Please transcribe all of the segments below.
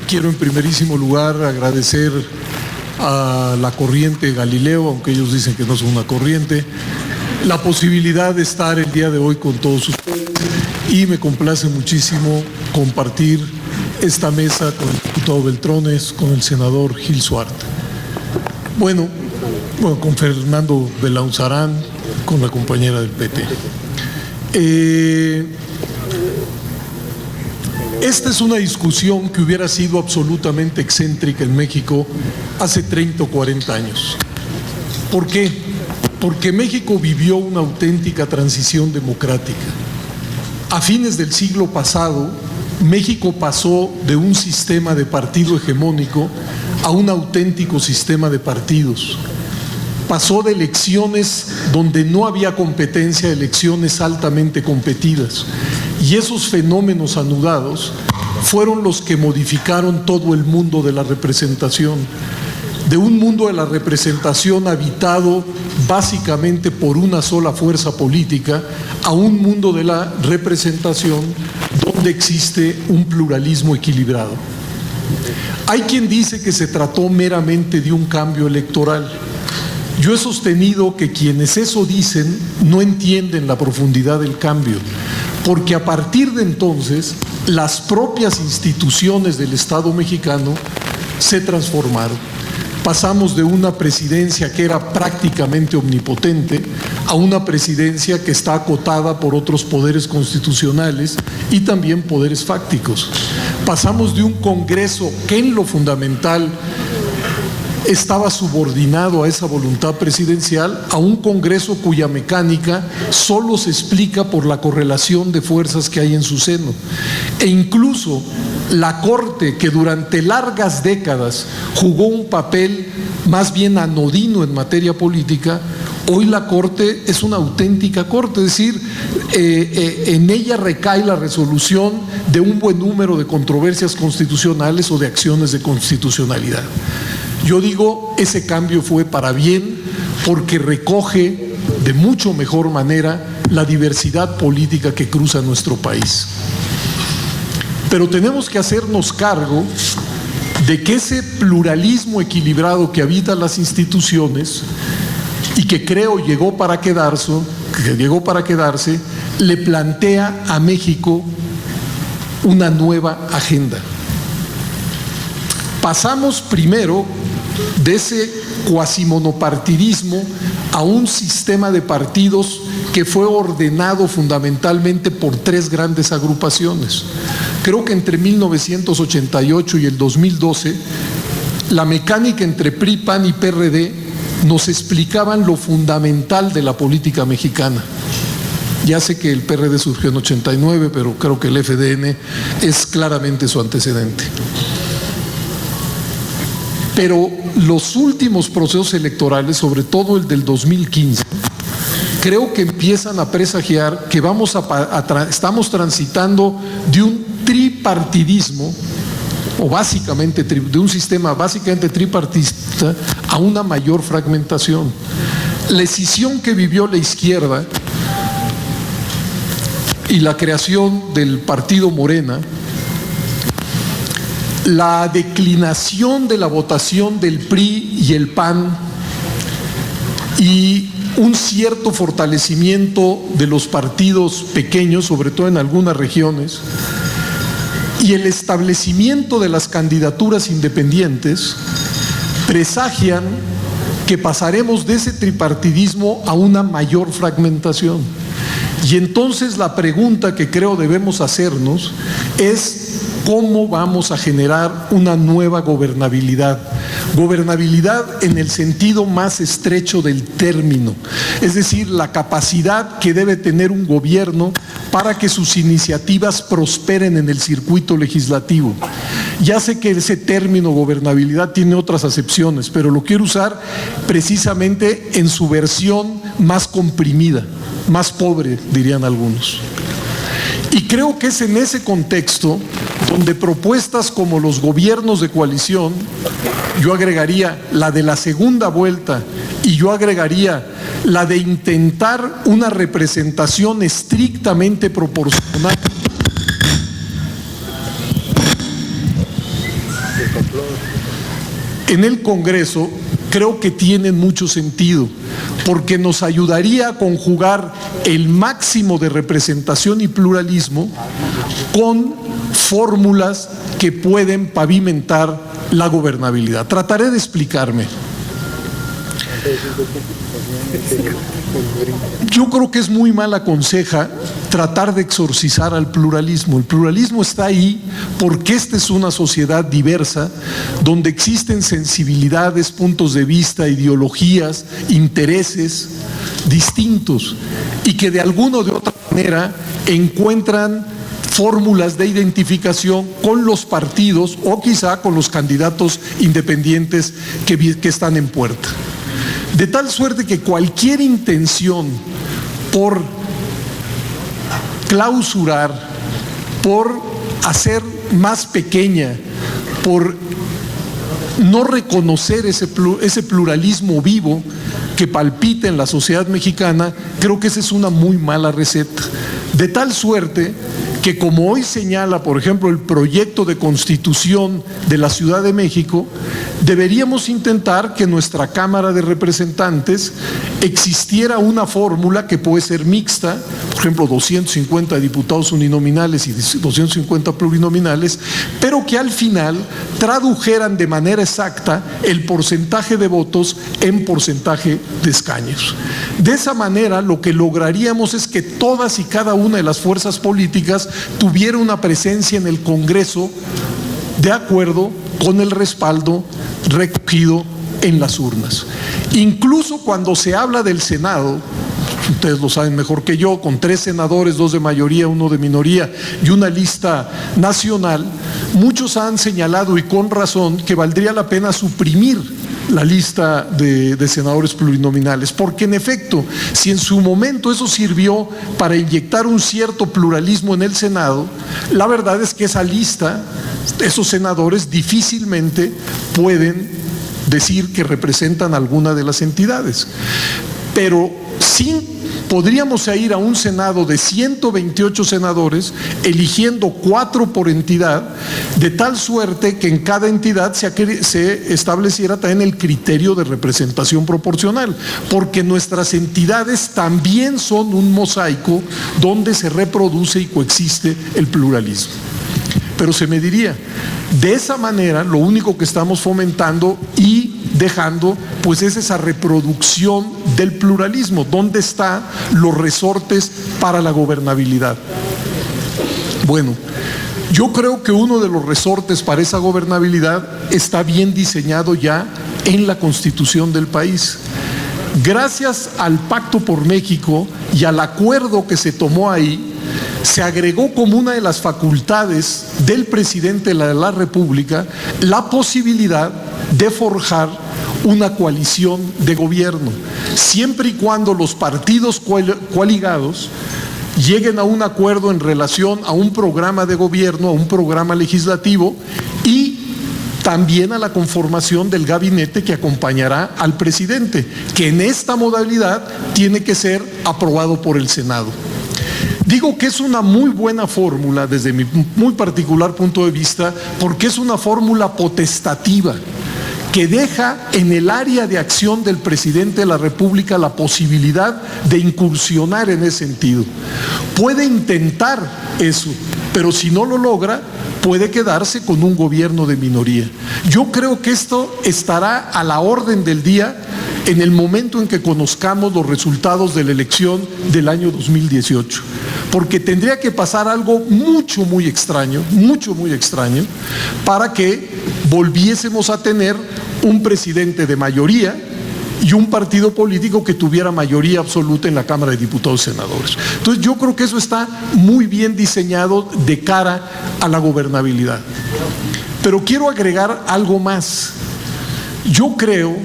quiero en primerísimo lugar agradecer a la corriente Galileo, aunque ellos dicen que no son una corriente, la posibilidad de estar el día de hoy con todos ustedes, y me complace muchísimo compartir esta mesa con el diputado Beltrones, con el senador Gil Suárez. Bueno, con Fernando Belaunzarán, con la compañera del PT. Esta es una discusión que hubiera sido absolutamente excéntrica en México hace 30 o 40 años. ¿Por qué? Porque México vivió una auténtica transición democrática. A fines del siglo pasado, México pasó de un sistema de partido hegemónico a un auténtico sistema de partidos. Pasó de elecciones donde no había competencia a elecciones altamente competidas. Y esos fenómenos anudados fueron los que modificaron todo el mundo de la representación. De un mundo de la representación habitado básicamente por una sola fuerza política a un mundo de la representación donde existe un pluralismo equilibrado. Hay quien dice que se trató meramente de un cambio electoral. Yo he sostenido que quienes eso dicen no entienden la profundidad del cambio, porque a partir de entonces las propias instituciones del Estado mexicano se transformaron. Pasamos de una presidencia que era prácticamente omnipotente a una presidencia que está acotada por otros poderes constitucionales y también poderes fácticos. Pasamos de un Congreso que en lo fundamental estaba subordinado a esa voluntad presidencial a un Congreso cuya mecánica solo se explica por la correlación de fuerzas que hay en su seno. E incluso la Corte, que durante largas décadas jugó un papel más bien anodino en materia política, hoy la Corte es una auténtica Corte, es decir, en ella recae la resolución de un buen número de controversias constitucionales o de acciones de constitucionalidad. Yo digo, ese cambio fue para bien porque recoge de mucho mejor manera la diversidad política que cruza nuestro país. Pero tenemos que hacernos cargo de que ese pluralismo equilibrado que habita las instituciones y que creo llegó para quedarse, le plantea a México una nueva agenda. Pasamos primero de ese cuasimonopartidismo a un sistema de partidos que fue ordenado fundamentalmente por tres grandes agrupaciones. Creo que entre 1988 y el 2012, la mecánica entre PRI, PAN y PRD nos explicaban lo fundamental de la política mexicana. Ya sé que el PRD surgió en 89, pero creo que el FDN es claramente su antecedente. Pero los últimos procesos electorales, sobre todo el del 2015, creo que empiezan a presagiar que estamos transitando de un tripartidismo, o básicamente de un sistema básicamente tripartista, a una mayor fragmentación. La escisión que vivió la izquierda y la creación del partido Morena, la declinación de la votación del PRI y el PAN y un cierto fortalecimiento de los partidos pequeños, sobre todo en algunas regiones, y el establecimiento de las candidaturas independientes, presagian que pasaremos de ese tripartidismo a una mayor fragmentación. Y entonces la pregunta que creo debemos hacernos es: ¿cómo vamos a generar una nueva gobernabilidad? Gobernabilidad en el sentido más estrecho del término, es decir, la capacidad que debe tener un gobierno para que sus iniciativas prosperen en el circuito legislativo. Ya sé que ese término gobernabilidad tiene otras acepciones, pero lo quiero usar precisamente en su versión más comprimida, más pobre, dirían algunos. Y creo que es en ese contexto donde propuestas como los gobiernos de coalición, yo agregaría la de la segunda vuelta y yo agregaría la de intentar una representación estrictamente proporcional. en el Congreso, creo que tienen mucho sentido, porque nos ayudaría a conjugar el máximo de representación y pluralismo con fórmulas que pueden pavimentar la gobernabilidad. Trataré de explicarme. Yo creo que es muy mala conseja tratar de exorcizar al pluralismo. El pluralismo está ahí porque esta es una sociedad diversa donde existen sensibilidades, puntos de vista, ideologías, intereses distintos y que de alguna o de otra manera encuentran fórmulas de identificación con los partidos o quizá con los candidatos independientes que están en puerta. De tal suerte que cualquier intención por clausurar, por hacer más pequeña, por no reconocer ese pluralismo vivo que palpita en la sociedad mexicana, creo que esa es una muy mala receta. De tal suerte que, como hoy señala, por ejemplo, el proyecto de constitución de la Ciudad de México, deberíamos intentar que en nuestra Cámara de Representantes existiera una fórmula que puede ser mixta, por ejemplo, 250 diputados uninominales y 250 plurinominales, pero que al final tradujeran de manera exacta el porcentaje de votos en porcentaje de escaños. De esa manera, lo que lograríamos es que todas y cada una de las fuerzas políticas tuviera una presencia en el Congreso de acuerdo con el respaldo recogido en las urnas. Incluso cuando se habla del Senado, ustedes lo saben mejor que yo, con 3 senadores, 2 de mayoría, 1 de minoría y una lista nacional, muchos han señalado, y con razón, que valdría la pena suprimir la lista de senadores plurinominales, porque en efecto, si en su momento eso sirvió para inyectar un cierto pluralismo en el Senado, la verdad es que esa lista, esos senadores difícilmente pueden decir que representan alguna de las entidades. Pero sí podríamos ir a un Senado de 128 senadores, eligiendo 4 por entidad, de tal suerte que en cada entidad se estableciera también el criterio de representación proporcional, porque nuestras entidades también son un mosaico donde se reproduce y coexiste el pluralismo. Pero se me diría, de esa manera lo único que estamos fomentando y dejando pues es esa reproducción del pluralismo. ¿Dónde están los resortes para la gobernabilidad? Bueno, yo creo que uno de los resortes para esa gobernabilidad está bien diseñado ya en la Constitución del país. Gracias al Pacto por México y al acuerdo que se tomó ahí, se agregó como una de las facultades del presidente de la República la posibilidad de forjar una coalición de gobierno, siempre y cuando los partidos coaligados lleguen a un acuerdo en relación a un programa de gobierno, a un programa legislativo y también a la conformación del gabinete que acompañará al presidente, que en esta modalidad tiene que ser aprobado por el Senado. Digo que es una muy buena fórmula desde mi muy particular punto de vista, porque es una fórmula potestativa que deja en el área de acción del presidente de la República la posibilidad de incursionar en ese sentido. Puede intentar eso, pero si no lo logra, puede quedarse con un gobierno de minoría. Yo creo que esto estará a la orden del día en el momento en que conozcamos los resultados de la elección del año 2018, porque tendría que pasar algo muy extraño, para que volviésemos a tener un presidente de mayoría y un partido político que tuviera mayoría absoluta en la Cámara de Diputados y Senadores. Entonces yo creo que eso está muy bien diseñado de cara a la gobernabilidad. Pero quiero agregar algo más. Yo creo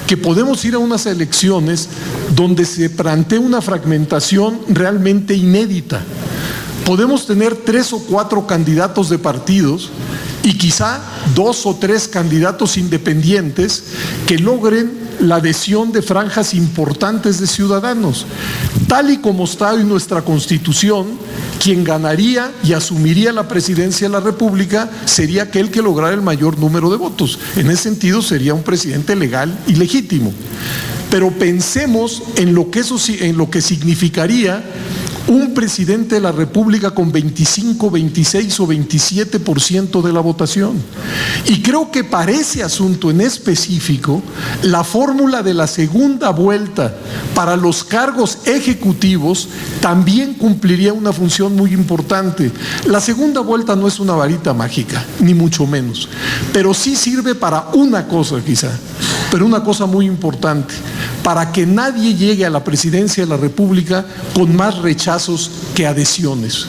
que podemos ir a unas elecciones donde se plantea una fragmentación realmente inédita. Podemos tener 3 o 4 candidatos de partidos y quizá 2 o 3 candidatos independientes que logren la adhesión de franjas importantes de ciudadanos. Tal y como está en nuestra Constitución, quien ganaría y asumiría la presidencia de la República sería aquel que lograra el mayor número de votos. En ese sentido sería un presidente legal y legítimo. Pero pensemos en lo que significaría un presidente de la República con 25, 26 o 27% de la votación. Y creo que para ese asunto en específico, la fórmula de la segunda vuelta para los cargos ejecutivos también cumpliría una función muy importante. La segunda vuelta no es una varita mágica, ni mucho menos, pero sí sirve para una cosa quizá, pero una cosa muy importante, para que nadie llegue a la presidencia de la República con más rechazos que adhesiones.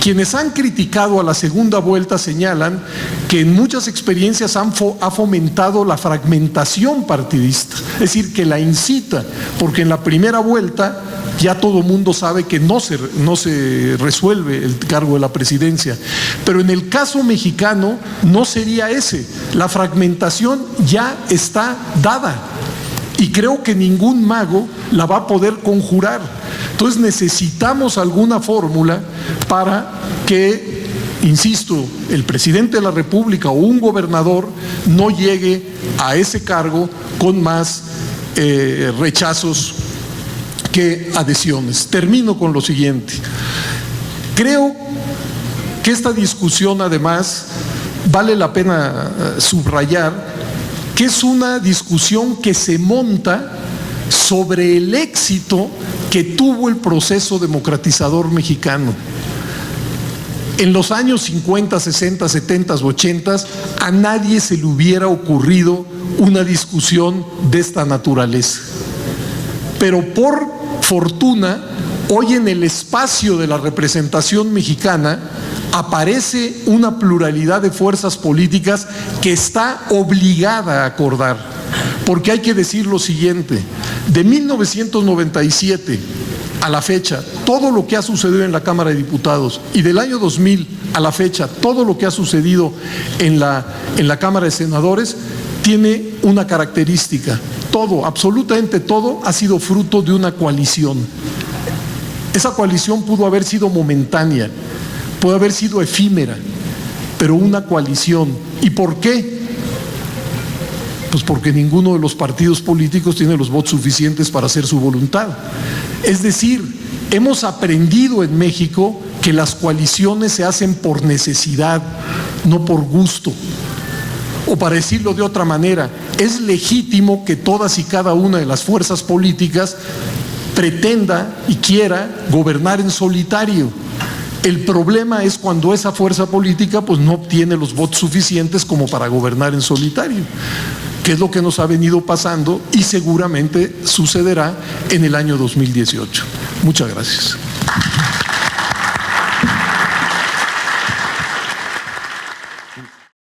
Quienes han criticado a la segunda vuelta señalan que en muchas experiencias ha fomentado la fragmentación partidista, es decir, que la incita, porque en la primera vuelta ya todo mundo sabe que no se resuelve el cargo de la presidencia. Pero en el caso mexicano no sería ese. La fragmentación ya está dada y creo que ningún mago la va a poder conjurar. Entonces necesitamos alguna fórmula para que, insisto, el presidente de la República o un gobernador no llegue a ese cargo con más rechazos que adhesiones. Termino con lo siguiente. Creo que esta discusión, además, vale la pena subrayar que es una discusión que se monta sobre el éxito que tuvo el proceso democratizador mexicano. En los años 50, 60, 70, 80, a nadie se le hubiera ocurrido una discusión de esta naturaleza. Pero por fortuna, hoy en el espacio de la representación mexicana aparece una pluralidad de fuerzas políticas que está obligada a acordar. Porque hay que decir lo siguiente: de 1997 a la fecha, todo lo que ha sucedido en la Cámara de Diputados, y del año 2000 a la fecha, todo lo que ha sucedido en la Cámara de Senadores, tiene una característica: todo, absolutamente todo, ha sido fruto de una coalición. Esa coalición pudo haber sido momentánea, pudo haber sido efímera, pero una coalición. ¿Y por qué? Pues porque ninguno de los partidos políticos tiene los votos suficientes para hacer su voluntad. Es decir, hemos aprendido en México que las coaliciones se hacen por necesidad, no por gusto. O para decirlo de otra manera, es legítimo que todas y cada una de las fuerzas políticas pretenda y quiera gobernar en solitario. El problema es cuando esa fuerza política pues no obtiene los votos suficientes como para gobernar en solitario, que es lo que nos ha venido pasando y seguramente sucederá en el año 2018. Muchas gracias.